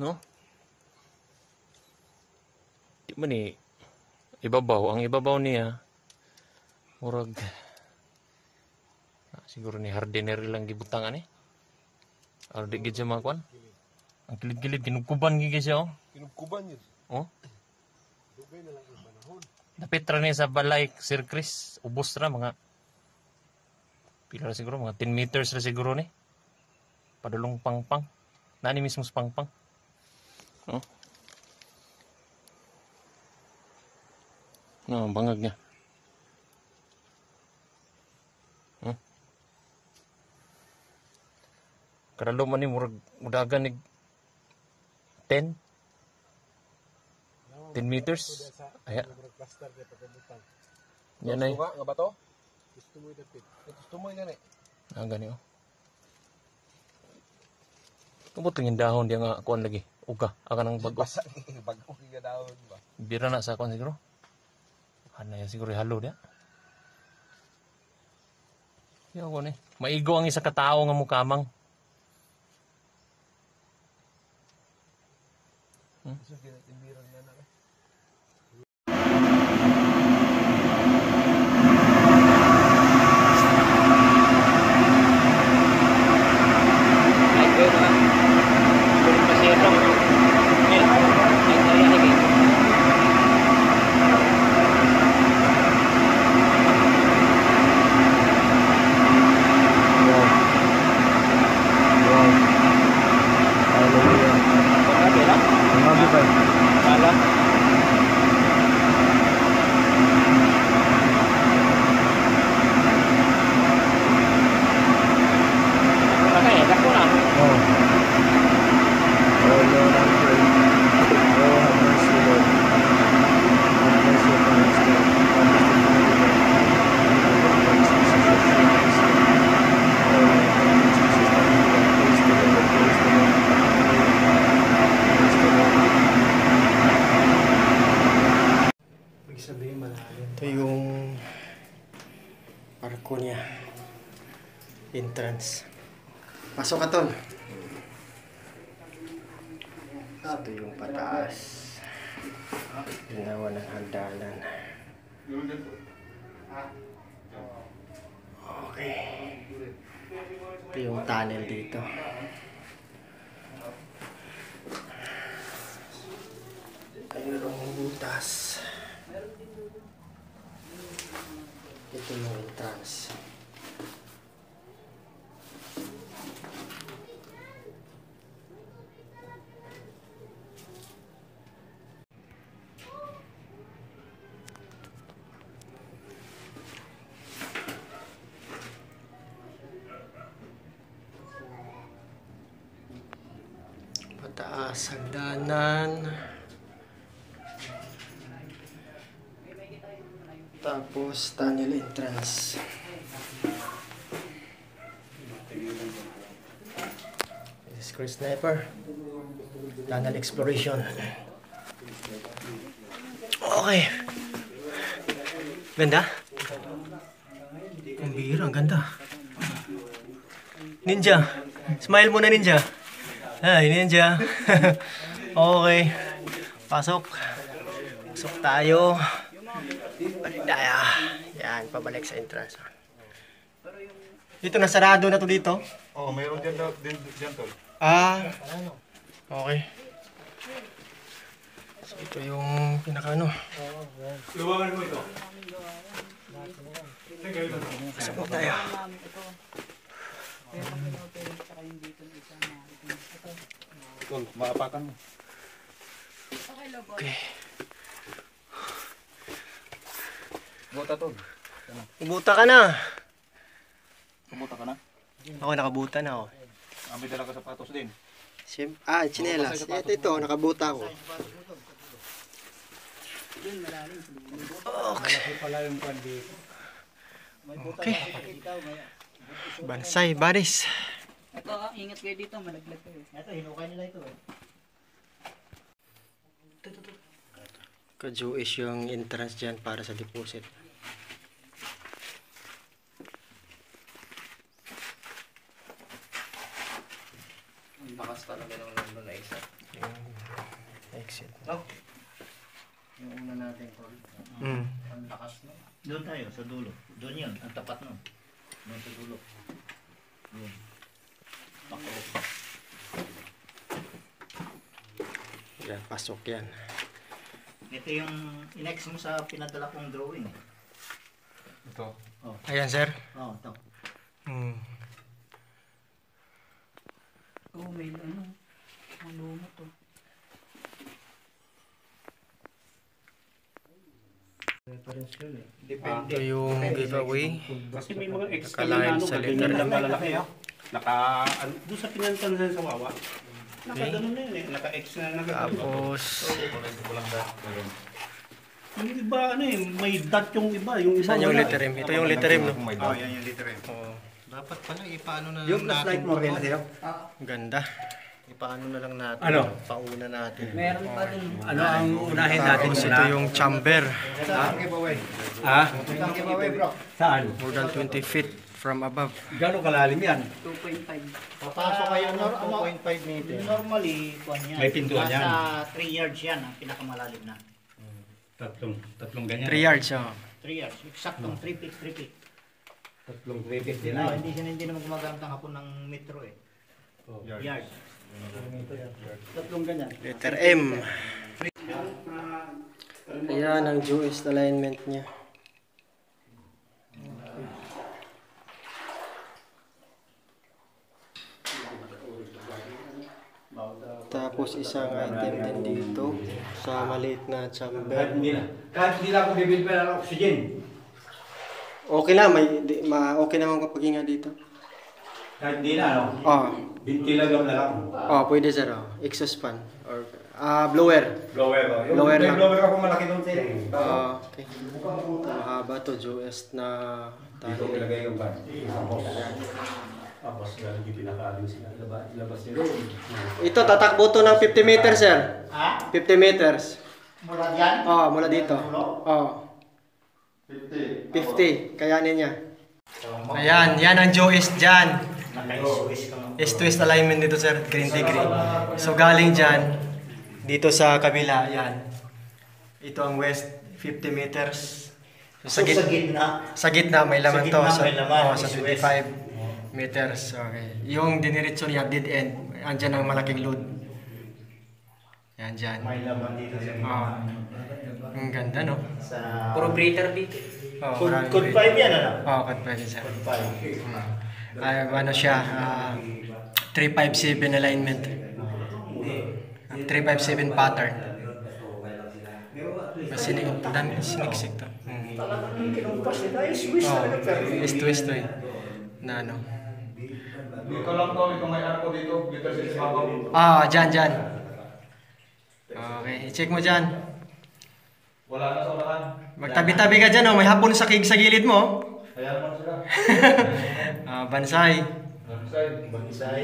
No? Di man ni ibabaw. Ang ibabaw niya murag siguro ni hardener lang gibutangan eh. Or di gid siya makuan. Ang kilid-kilid kinugkuban gid siya oh. Kinugkuban yun. Oh. Dugay na lang yung panahon. Dapit ra ni sa balay Sir Chris. Ubos ra mga pila ra siguro mga 10 meters ra siguro ni. Padulong pangpang. Nani mismo sa pangpang. Oh. No, bangag niya. Hmm. Kadalo man ni murag mudagan ni 10 meters. Aya. Yan ay. Gusto nga ba to? Gusto mo dapit. Gusto mo yan eh. Ah, gani oh. Kabutong yung dahon diya nga kuan lagi. Uga, aka nang bago. Bago kaya dahon ba? Bira na sa kuan siguro. Ano yan siguro halo dia. Yo ko ni. Maigo ang isa ka tawo nga mukamang. Gusto kinatimbiran na na. Ito yung parko niya. Entrance. Pasok ka tol. Ito yung pataas. Ginawa ng hagdanan. Okay. Ito yung tunnel dito. Ayun ang butas. Ito yung entrance. Pataas, hagdanan. Tapos tunnel entrance. This is Chris Sniper. Tunnel exploration. Okay. Ganda. Ang bira, ang ganda. Ninja. Smile muna ninja. Hi ninja. Okay. Pasok. Pasok tayo. Daya. Yan, pabalik sa entrance. Dito nasarado na to dito. Oh, mayroon diyan tol. Ah. Okay. So ito yung pinaka ano. Luwangan mo ito. Pasok tayo. Tol, maapakan mo. Okay. Buta tol. Buta ka na. Buta ka na? Ako nakabuta na ako. May dala ka sapatos din. Chinelas. Ito, nakabuta ako. Okay. Okay. Bansay, baris. Ito, ingat kayo dito, malaglag kayo. Ito, hinukay nila ito eh. Ka-Jewish yung entrance dyan para sa deposit. Bakas talaga ng nandun na isa. Exit. Yung una natin ko. Mm. Ang lakas no. Doon tayo, sa dulo. Doon yun, ang tapat no. Doon sa dulo. Doon. Ako. Yan, pasok yan. Ito yung inex mo sa pinadala kong drawing. Ito. Ayan, sir. Oo, ito. Mm. Oh, may ano. Ano mo to? Reference yun eh. Ito yung giveaway. Kasi may mga extra Nakalain na ano, sa ganyan letter lang M. malalaki ha. Doon sa pinantan sa Wawa. Nakaganon na yun eh. Naka-X na nagagawa. Tapos, Yung iba ano eh, may dot yung iba. Yung iba saan yung wala. letter M? Ito yung letter M, no? Oh, yan yung letter M. Oo. Dapat pala ipaano na lang Yung plus light mo rin sa'yo? Ganda. Ipaano na lang natin. Ano? Pauna natin. Meron pa din. Ano ang unahin natin Tapos ito yung chamber. Ha? Saan? More than 20 feet from above. Gano'ng kalalim yan? 2.5. Papasok kayo ng 2.5 meter. Normally, kuwan yan. May pintuan yan. Nasa 3 yards yan, ang pinakamalalim na. Tatlong ganyan. 3 yards, oh. 3 yards. Eksaktong 3 feet, 3 feet. Tatlong repeat din No, hindi naman gumagamit ng hapon ng metro eh. Yard. Tatlong ganyan. Letter M. Ayan ang Jewish alignment niya. Tapos isang item din dito sa maliit na chamber. Kahit hindi lang ako bibili pa ng oxygen. Okay lang, okay naman kapag hinga dito. Kahit hindi na, no? Oh, Bintilagam na lang. pwede sir. Oh. Exhaust fan or blower. Blower, no? Yung Blower may lang. blower ako malaki doon sa'yo. Okay. Mahaba to, Jewish na Dito ko ilagay yung van. Tapos galing yung pinakaalim sila. Labas nyo doon. Ito, tatakbo to ng 50 meters, sir. Ha? 50 meters. Mula yan? Mula dito. 50. Kayanin niya. Ayan, yan ang Joist dyan. Naka-swiss ka mo. East-west alignment dito, sir. Green degree. So, galing dyan, dito sa kabila, yan. Ito ang west, 50 meters. So, So, sa gitna. sa gitna, may laman Sa to. gitna may laman, Sa east-west. 25 meters. Okay. Yung diniritso niya, dead end. Andyan ang malaking load. Yan dyan. May laman dito sa Ang ganda, no? Sa... Puro breather dito. Code 5 yan, ano? Code 5 sir. 5. Ano siya, 357 alignment. 357 pattern. Siniksik to. Talagang kinumpas nila. Swiss talaga. Pero East-west to eh. Na ano. Dito lang to, ito may arko dito. Dito sa ibabaw. Dyan. Okay, i-check mo dyan. Wala na sa unahan. Magtabi-tabi ka dyan, may hapon sa gilid mo. Kaya naman sila. Bansay. Bansay. Bansay.